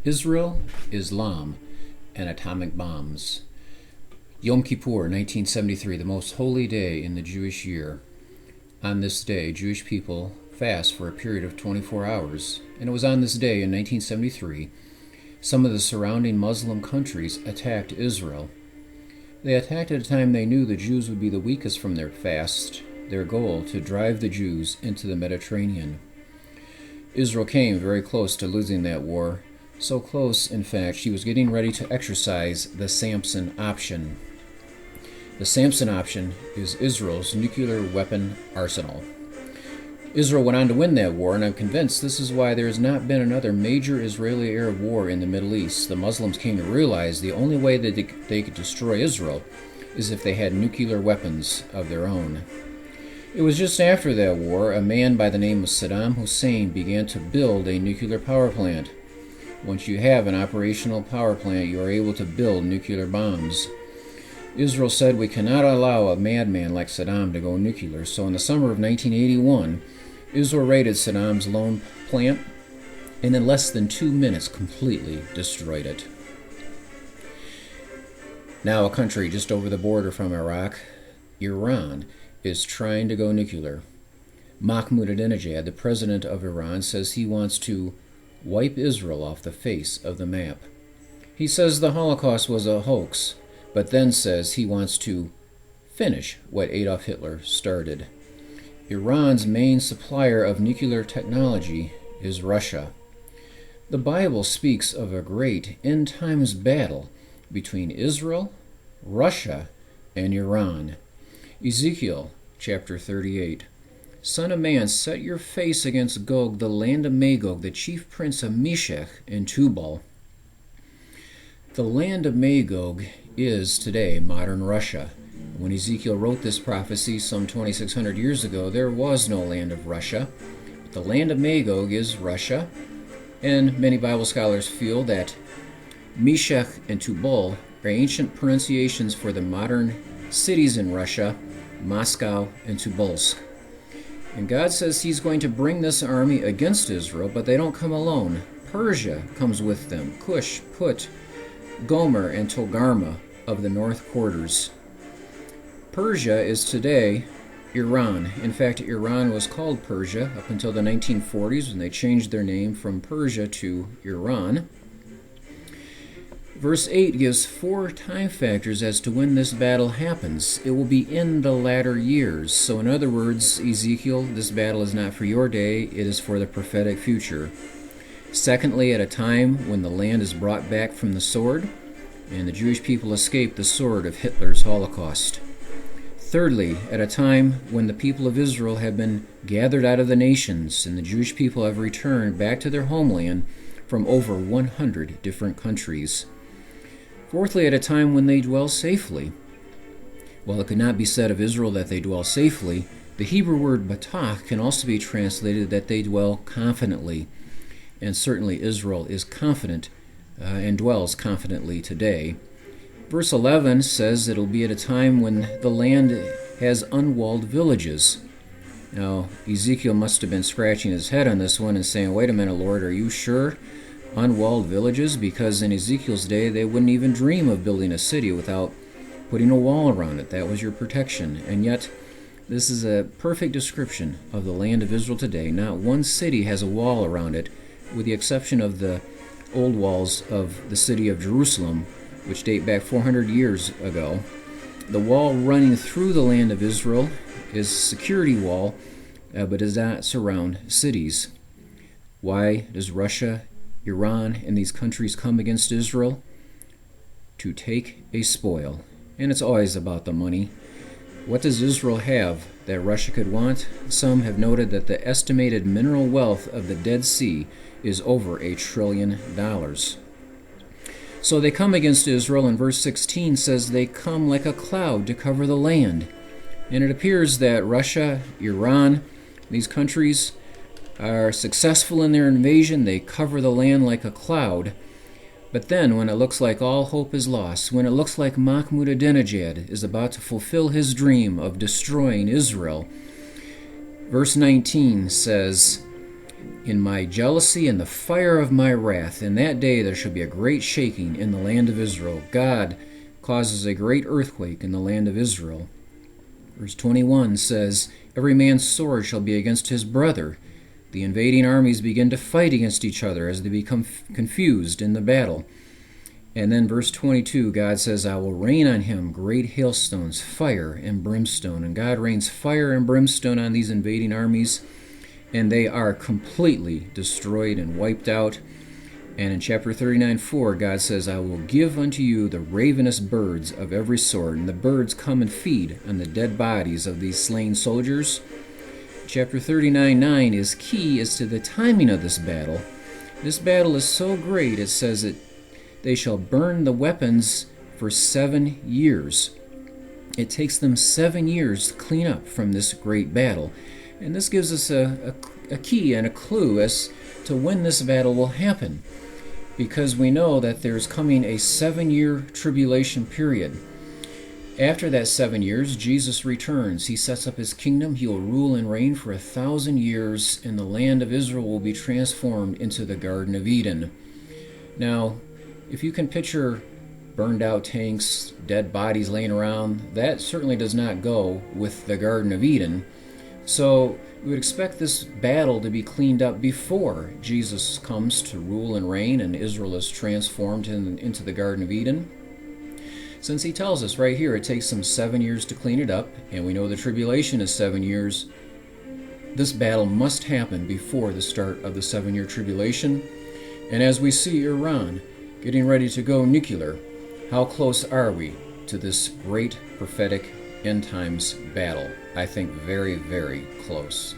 Israel, Islam, and atomic bombs. Yom Kippur, 1973, the most holy day in the Jewish year. On this day, Jewish people fast for a period of 24 hours, and it was on this day in 1973 some of the surrounding Muslim countries attacked Israel. They attacked at a time they knew the Jews would be the weakest from their fast, their goal to drive the Jews into the Mediterranean. Israel came very close to losing that war, so close, in fact, she was getting ready to exercise the Samson option. The Samson option is Israel's nuclear weapon arsenal. Israel went on to win that war, and I'm convinced this is why there has not been another major Israeli-Arab war in the Middle East. The Muslims came to realize the only way that they could destroy Israel is if they had nuclear weapons of their own. It was just after that war, a man by the name of Saddam Hussein began to build a nuclear power plant. Once you have an operational power plant, you are able to build nuclear bombs. Israel said, "We cannot allow a madman like Saddam to go nuclear," so in the summer of 1981, Israel raided Saddam's lone plant and in less than 2 minutes completely destroyed it. Now a country just over the border from Iraq, Iran, is trying to go nuclear. Ahmadinejad, the president of Iran, says he wants to wipe Israel off the face of the map. He says the Holocaust was a hoax, but then says he wants to finish what Adolf Hitler started. Iran's main supplier of nuclear technology is Russia. The Bible speaks of a great end-times battle between Israel, Russia, and Iran. Ezekiel chapter 38. Son of man, set your face against Gog, the land of Magog, the chief prince of Meshech and Tubal. The land of Magog is today modern Russia. When Ezekiel wrote this prophecy some 2,600 years ago, there was no land of Russia. The land of Magog is Russia, and many Bible scholars feel that Meshech and Tubal are ancient pronunciations for the modern cities in Russia, Moscow and Tobolsk. And God says he's going to bring this army against Israel, but they don't come alone. Persia comes with them, Cush, Put, Gomer, and Togarmah of the north quarters. Persia is today Iran. In fact, Iran was called Persia up until the 1940s when they changed their name from Persia to Iran. Verse 8 gives 4 time factors as to when this battle happens. It will be in the latter years. So in other words, Ezekiel, this battle is not for your day, it is for the prophetic future. Secondly, at a time when the land is brought back from the sword, and the Jewish people escape the sword of Hitler's Holocaust. Thirdly, at a time when the people of Israel have been gathered out of the nations, and the Jewish people have returned back to their homeland from over 100 different countries. Fourthly, at a time when they dwell safely. While it could not be said of Israel that they dwell safely, the Hebrew word batach can also be translated that they dwell confidently. And certainly Israel is confident and dwells confidently today. Verse 11 says it'll be at a time when the land has unwalled villages. Now, Ezekiel must have been scratching his head on this one and saying, "Wait a minute, Lord, are you sure? Unwalled villages?" Because in Ezekiel's day, they wouldn't even dream of building a city without putting a wall around it. That was your protection. And yet, this is a perfect description of the land of Israel today. Not one city has a wall around it, with the exception of the old walls of the city of Jerusalem, which date back 400 years ago. The wall running through the land of Israel is a security wall, but does not surround cities. Why does Russia, Iran, and these countries come against Israel? To take a spoil. And it's always about the money. What does Israel have that Russia could want? Some have noted that the estimated mineral wealth of the Dead Sea is over $1 trillion. So they come against Israel, and verse 16 says they come like a cloud to cover the land. And it appears that Russia, Iran, these countries are successful in their invasion. They cover the land like a cloud. But then, when it looks like all hope is lost, when it looks like Ahmadinejad is about to fulfill his dream of destroying Israel, verse 19 says, In my jealousy and the fire of my wrath, in that day there shall be a great shaking in the land of Israel. God causes a great earthquake in the land of Israel. Verse 21 says, every man's sword shall be against his brother. The invading armies begin to fight against each other as they become confused in the battle. And then verse 22, God says, I will rain on him great hailstones, fire and brimstone. And God rains fire and brimstone on these invading armies, and they are completely destroyed and wiped out. And in chapter 39:4, God says, I will give unto you the ravenous birds of every sort, and the birds come and feed on the dead bodies of these slain soldiers. Chapter 39:9 is key as to the timing of this battle. This battle is so great, it says that they shall burn the weapons for 7 years. It takes them 7 years to clean up from this great battle. And this gives us a key and a clue as to when this battle will happen, because we know that there's coming a 7-year tribulation period. After that 7 years, Jesus returns. He sets up his kingdom. He will rule and reign for 1,000 years, and the land of Israel will be transformed into the Garden of Eden. Now, if you can picture burned out tanks, dead bodies laying around, that certainly does not go with the Garden of Eden. So we would expect this battle to be cleaned up before Jesus comes to rule and reign and Israel is transformed into the Garden of Eden. Since he tells us right here it takes them 7 years to clean it up, and we know the tribulation is 7 years, this battle must happen before the start of the 7-year tribulation. And as we see Iran getting ready to go nuclear, how close are we to this great prophetic end times battle? I think very, very close.